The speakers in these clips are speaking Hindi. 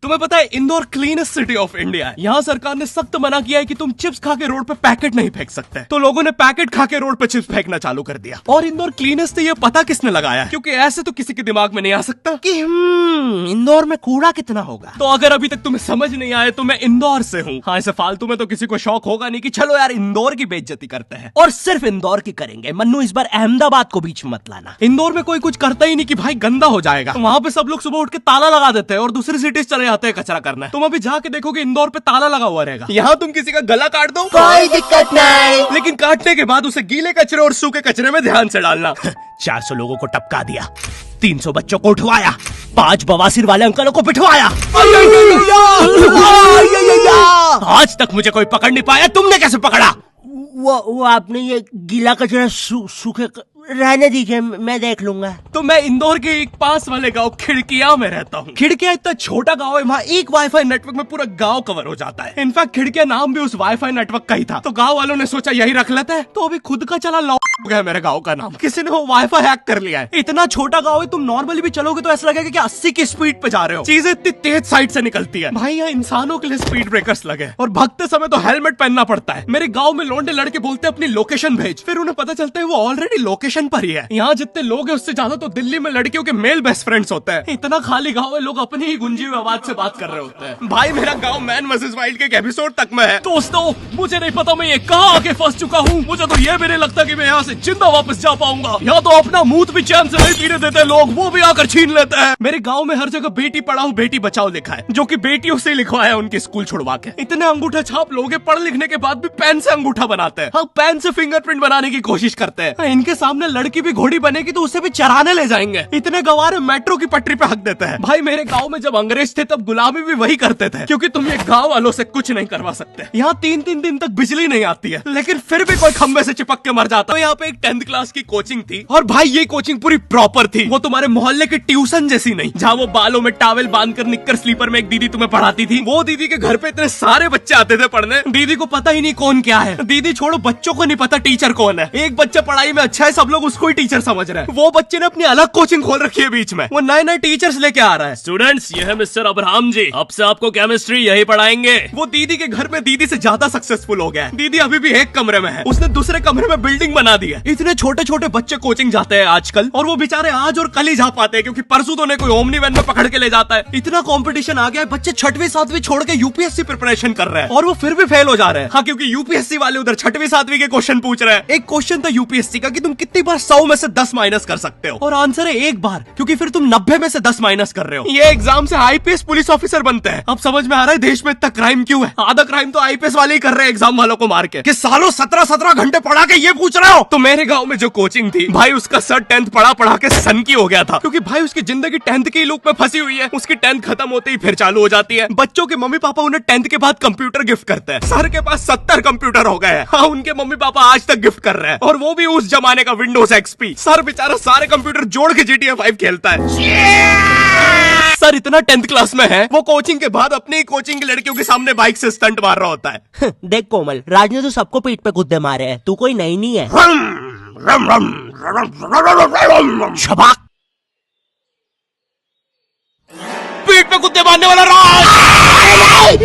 तुम्हें पता है Indore cleanest city of India है। यहाँ सरकार ने सख्त मना किया है कि तुम चिप्स खा के रोड पे पैकेट नहीं फेंक सकते। तो लोगों ने पैकेट खा के रोड पे चिप्स फेंकना चालू कर दिया। और इंदौर क्लीनेस्ट से ये पता किसने लगाया है? क्योंकि ऐसे तो किसी के दिमाग में नहीं आ सकता कि इंदौर में कूड़ा कितना होगा। तो अगर अभी तक तुम्हें समझ नहीं आया तो मैं इंदौर से हूँ। हाँ, ऐसे फालतू में तो किसी को शौक होगा नहीं कि चलो यार इंदौर की बेइज्जती करते हैं, और सिर्फ इंदौर की करेंगे। मन्नू, इस बार अहमदाबाद को बीच में मत लाना। इंदौर में कोई कुछ करता ही नहीं कि भाई गंदा हो जाएगा। तो वहाँ पे सब लोग सुबह उठ के ताला लगा देते हैं और दूसरी सिटीज चले जाते हैं कचरा करना। तुम अभी जाके देखोगे इंदौर पे ताला लगा हुआ रहेगा। यहाँ तुम किसी का गला काट दो कोई दिक्कत नहीं, लेकिन काटने के बाद उसे गीले कचरे और सूखे कचरे में ध्यान से डालना। 400 लोगों को टपका दिया, 300 बच्चों को उठवाया, 5 बवासीर वाले अंकलों को पिटवाया। आज तक मुझे कोई पकड़ नहीं पाया, तुमने कैसे पकड़ा? वो आपने ये गीला कचरा सूखे रहने दीजिए, मैं देख लूंगा। तो मैं इंदौर के एक पास वाले गांव खिड़किया में रहता हूँ। खिड़किया इतना छोटा गांव है, वहाँ एक वाईफाई नेटवर्क में पूरा गांव कवर हो जाता है। इनफैक्ट खिड़किया नाम भी उस वाईफाई नेटवर्क का ही था, तो गांव वालों ने सोचा यही रख लेते हैं। तो अभी खुद का चला लॉ हो गया मेरे गांव का नाम। किसी ने वो वाईफाई हैक कर लिया है। इतना छोटा गांव है, तुम नॉर्मली भी चलोगे तो ऐसा लगेगा कि 80 की स्पीड पे जा रहे हो। चीजें इतनी तेज साइड से निकलती है। भाई यहाँ इंसानों के लिए स्पीड ब्रेकर्स लगे, और भगते समय तो हेलमेट पहनना पड़ता है। मेरे गाँव में लौंडे लड़के बोलते अपनी लोकेशन भेज, फिर उन्हें पता चलता है वो ऑलरेडी लोकेशन पर ही है। यहाँ जितने लोग हैं उससे ज्यादा तो दिल्ली में लड़कियों के मेल बेस्ट फ्रेंड्स होते हैं। इतना खाली गांव है, लोग अपनी ही गुंजी हुई आवाज से बात कर रहे होते हैं। भाई मेरा गांव मैन वर्सेस वाइल्ड के एक एपिसोड तक में है। दोस्तों, मुझे नहीं पता मैं ये कहाँ आके फंस चुका हूँ। मुझे तो ये भी नहीं लगता कि मैं यहाँ से जिंदा वापस जा पाऊंगा। यहाँ तो अपना मूत भी चैन से नहीं पीने देते लोग, वो भी आकर छीन लेते हैं। मेरे गाँव में हर जगह बेटी पढ़ाओ बेटी बचाओ लिखा है, जो की बेटियों से लिखवाया उनके स्कूल छुड़वा के। इतने अंगूठा छाप लोग पढ़ लिखने के बाद भी पेन से अंगूठा बनाते हैं। हाँ, पेन से फिंगरप्रिंट बनाने की कोशिश करते हैं। इनके सामने लड़की भी घोड़ी बनेगी तो उसे भी चराने ले जाएंगे। इतने गवार मेट्रो की पटरी पे हक देते हैं। भाई मेरे गांव में जब अंग्रेज थे तब गुलामी भी वही करते थे, क्योंकि तुम ये गांव वालों से कुछ नहीं करवा सकते। यहाँ 3-3 दिन तक बिजली नहीं आती है, लेकिन फिर भी कोई खंबे से चिपक के मर जाता है। यहाँ पे एक 10th क्लास की कोचिंग थी, और भाई ये कोचिंग पूरी प्रॉपर थी। वो तुम्हारे मोहल्ले की ट्यूशन जैसी नहीं, जहाँ वो बालों में टावल बांधकर निक्कर स्लीपर में एक दीदी तुम्हें पढ़ाती थी। वो दीदी के घर पे इतने सारे बच्चे आते थे पढ़ने, दीदी को पता ही नहीं कौन क्या है। दीदी छोड़ो, बच्चों को नहीं पता टीचर कौन है। एक बच्चा पढ़ाई में अच्छा है, सब लोग उसको ही टीचर समझ रहे हैं। वो बच्चे ने अपनी अलग कोचिंग खोल रखी है बीच में, वो नए नए टीचर्स लेके आ रहा है। स्टूडेंट्स, ये है मिस्टर अब्राहम जी, अब से आपको केमिस्ट्री यही पढ़ाएंगे। वो दीदी के घर में दीदी से ज्यादा सक्सेसफुल हो गया है। दीदी अभी भी एक कमरे में है, उसने दूसरे कमरे में बिल्डिंग बना दी है। इतने छोटे छोटे बच्चे कोचिंग जाते हैं आजकल, और वो बेचारे आज और कल ही जा पाते हैं, क्योंकि परसों तो उन्हें कोई ओमनी वैन में पकड़ के ले जाता है। इतना कंपटीशन आ गया है, बच्चे 6वीं 7वीं छोड़ के यूपीएससी प्रिपरेशन कर रहे हैं, और वो फिर भी फेल हो जा रहे हैं। हाँ, क्योंकि यूपीएससी वाले उधर 6वीं 7वीं के क्वेश्चन पूछ रहे हैं। एक क्वेश्चन था यूपीएससी का कि तुम कितनी बार 100 में से 10 माइनस कर सकते हो, और आंसर है एक बार, क्योंकि फिर तुम 90 में से 10 माइनस कर रहे हो। ये एग्जाम से आईपीएस पुलिस ऑफिसर बनते हैं। अब समझ में आ रहा है देश में इतना क्राइम क्यों है। आधा क्राइम तो आईपीएस वाले ही कर रहे हैं एग्जाम वालों को मार के, कि सालों 17-17 घंटे पढ़ा के ये पूछ रहे हो। तो मेरे गांव में जो कोचिंग थी, भाई उसका सर 10th पढ़ा के सन की हो गया था, क्योंकि भाई उसकी जिंदगी 10th की लूप में फंसी हुई है। उसकी 10th खत्म होते ही फिर चालू हो जाती है। बच्चों के मम्मी पापा उन्हें 10th के बाद कंप्यूटर गिफ्ट करते हैं। सर के पास 70 कंप्यूटर हो गए हैं। हाँ, उनके मम्मी पापा आज तक गिफ्ट कर रहे हैं, और वो भी उस जमाने का विंडोज XP। सर बेचारा सारे कंप्यूटर जोड़ के GTA 5 खेलता है। सर इतना 10th क्लास में है, वो कोचिंग के बाद अपनी ही कोचिंग की लड़कियों के सामने बाइक से स्टंट मार रहा होता है। देख कोमल, राज ने तो सबको पीठ पे कुत्ते मारे हैं, तू कोई नई नहीं है। शबाक, पीठ पे कुत्ते मारने वाला राज।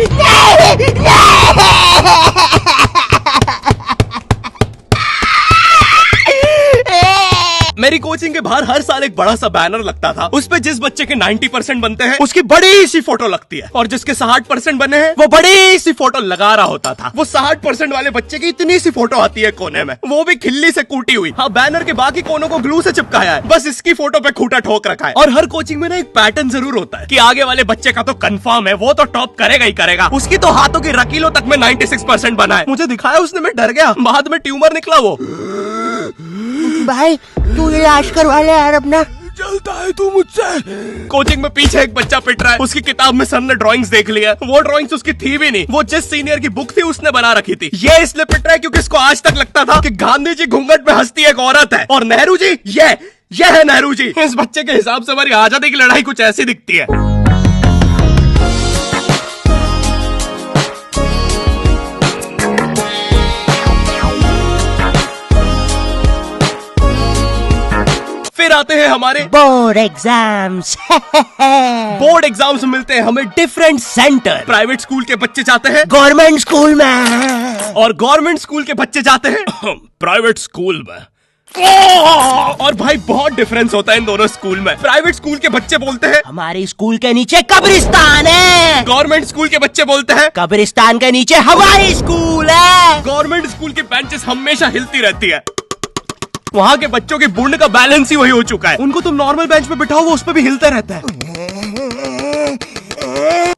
मेरी कोचिंग के बाहर हर साल एक बड़ा सा बैनर लगता था, उस पे जिस बच्चे के 90% बनते हैं उसकी बड़ी सी फोटो लगती है, और जिसके 60% बने हैं वो बड़ी सी फोटो लगा रहा होता था। वो 60% वाले बच्चे की इतनी सी फोटो आती है कोने में, वो भी खिल्ली से कूटी हुई। हाँ, बैनर के बाकी कोनों को ग्लू से चिपकाया है, बस इसकी फोटो पे खूंटा ठोक रखा है। और हर कोचिंग में ना एक पैटर्न जरूर होता है कि आगे वाले बच्चे का तो कंफर्म है, वो तो टॉप करेगा ही करेगा। उसकी तो हाथों की रकीलों तक में 96% बना है। मुझे दिखाया उसने, मैं डर गया, बाद में ट्यूमर निकला वो। भाई तू इलाज करवा ले यार अपना। चलता है तू मुझसे। कोचिंग में पीछे एक बच्चा पिट रहा है, उसकी किताब में सर ने ड्राइंग्स देख लिया। वो ड्राइंग्स उसकी थी भी नहीं, वो जिस सीनियर की बुक थी उसने बना रखी थी। ये इसलिए पिट रहा है क्योंकि इसको आज तक लगता था कि गांधी जी घूंघट में हंसती एक औरत है, और नेहरू जी ये है नेहरू जी। इस बच्चे के हिसाब से हमारी आजादी की लड़ाई कुछ ऐसी दिखती है। फिर आते हैं हमारे बोर्ड एग्जाम्स। बोर्ड एग्जाम्स में मिलते हैं हमें डिफरेंट सेंटर। प्राइवेट स्कूल के बच्चे जाते हैं गवर्नमेंट स्कूल में और गवर्नमेंट स्कूल के बच्चे जाते हैं प्राइवेट स्कूल में। और भाई बहुत डिफरेंस होता है इन दोनों स्कूल में। प्राइवेट स्कूल के बच्चे बोलते हैं हमारे स्कूल के नीचे कब्रिस्तान है। गवर्नमेंट स्कूल के बच्चे बोलते हैं कब्रिस्तान के नीचे हमारी स्कूल है। गवर्नमेंट स्कूल की बेंचेस हमेशा हिलती रहती है। वहाँ के बच्चों की बुंड का बैलेंस ही वही हो चुका है। उनको तुम नॉर्मल बेंच पे बिठाओ वो उस पे भी हिलता रहता है।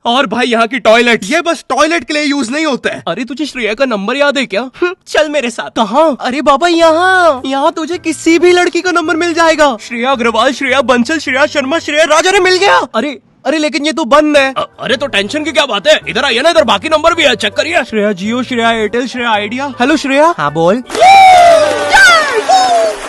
और भाई यहाँ की टॉयलेट ये बस टॉयलेट के लिए यूज नहीं होता है। अरे तुझे श्रेया का नंबर याद है क्या? चल मेरे साथ। कहाँ? अरे बाबा यहाँ तुझे किसी भी लड़की का नंबर मिल जाएगा। श्रेया अग्रवाल, श्रेया बंसल, श्रेया शर्मा, श्रेया राजा ने मिल गया। अरे लेकिन ये तो बंद है। अरे तो टेंशन की क्या बात है, इधर आइए ना, इधर बाकी नंबर भी है, चेक करिए। श्रेया जियो, श्रेया एयरटेल, श्रेया आइडिया। हेलो श्रेया। हाँ बोल।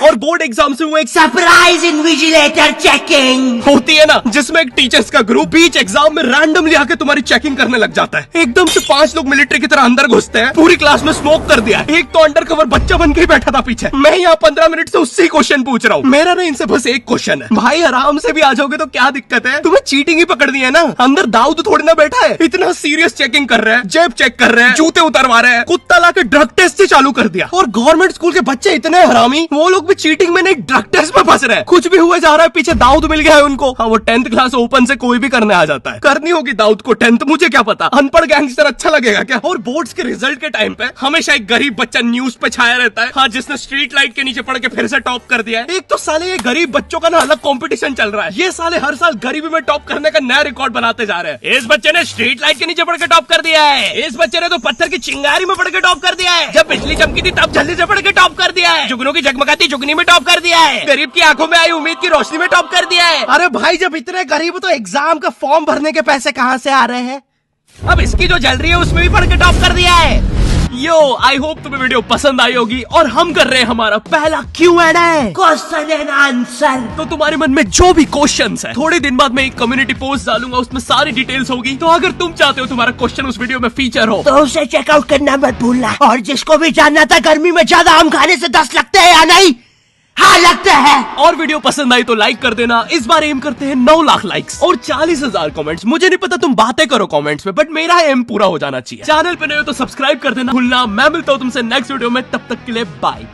और बोर्ड एग्जाम से वो एक सरप्राइज इन्विजिलेटर चेकिंग होती है ना, जिसमें एक टीचर्स का ग्रुप बीच एग्जाम में रैंडमली आके तुम्हारी चेकिंग करने लग जाता है। एकदम से 5 लोग मिलिट्री की तरह अंदर घुसते हैं, पूरी क्लास में स्मोक कर दिया है। एक तो अंडर कवर बच्चा बन के ही बैठा था पीछे। मैं यहाँ 15 मिनट से उससे ही क्वेश्चन पूछ रहा हूँ। मेरा ना इनसे बस एक क्वेश्चन है, भाई आराम से भी आ जाओगे तो क्या दिक्कत है? तुम्हें चीटिंग ही पकड़नी है ना, अंदर दाऊद थोड़ी ना बैठा है। इतना सीरियस चेकिंग कर रहे हैं, जेब चेक कर रहे हैं, जूते उतरवा रहे हैं, कुत्ता लाके ड्रग टेस्ट से चालू कर दिया। और गवर्नमेंट स्कूल के बच्चे इतने हरामी, वो लोग भी चीटिंग में नहीं ड्रग टेस्ट में फंस रहे हैं। कुछ भी हुए जा रहा है, पीछे दाऊद मिल गया है उनको। हाँ वो 10th क्लास ओपन से कोई भी करने आ जाता है। करनी होगी दाऊद को 10th, मुझे क्या पता, अनपढ़ गैंगस्टर अच्छा लगेगा क्या? और बोर्ड्स के रिजल्ट के टाइम पे हमेशा एक गरीब बच्चा न्यूज पे छाया रहता है, हाँ जिसने स्ट्रीट लाइट के नीचे पड़ के फिर से टॉप कर दिया है। एक तो साले ये गरीब बच्चों का ना अलग कंपटीशन चल रहा है। ये साले हर साल गरीबी में टॉप करने का नया रिकॉर्ड बनाते जा रहे हैं। इस बच्चे ने स्ट्रीट लाइट के नीचे पड़ के टॉप कर दिया है, इस बच्चे ने तो पत्थर की चिंगारी में पड़ के टॉप कर दिया है, जब बिजली चमकी थी तब जल्दी से पड़ के टॉप कर दिया है, जुगनों की जगमगाती जुगनी में टॉप कर दिया है, गरीब की आंखों में आई उम्मीद की रोशनी में टॉप कर दिया है। अरे भाई जब इतने गरीब हो तो एग्जाम का फॉर्म भरने के पैसे कहाँ से आ रहे हैं? अब इसकी जो जल रही है उसमें भी पढ़ के टॉप कर दिया है। यो आई होप तुम्हें वीडियो पसंद आई होगी और हम कर रहे हैं हमारा पहला Q&A, क्वेश्चन एंड आंसर। तो तुम्हारे मन में जो भी क्वेश्चंस है, थोड़े दिन बाद मैं एक कम्युनिटी पोस्ट डालूंगा, उसमें सारी डिटेल्स होगी। तो अगर तुम चाहते हो तुम्हारा क्वेश्चन उस वीडियो में फीचर हो तो उसे चेकआउट करना मत भूलना। और जिसको भी जानना था गर्मी में ज्यादा आम खाने से दस्त लगते हैं या नहीं, हाँ लगता है। और वीडियो पसंद आई तो लाइक कर देना। इस बार एम करते हैं 9 लाख लाइक्स और 40,000 कमेंट्स। मुझे नहीं पता तुम बातें करो कमेंट्स में, बट मेरा एम पूरा हो जाना चाहिए। चैनल पे नए हो तो सब्सक्राइब कर देना भूलना। मैं मिलता हूँ तुमसे नेक्स्ट वीडियो में, तब तक के लिए बाय।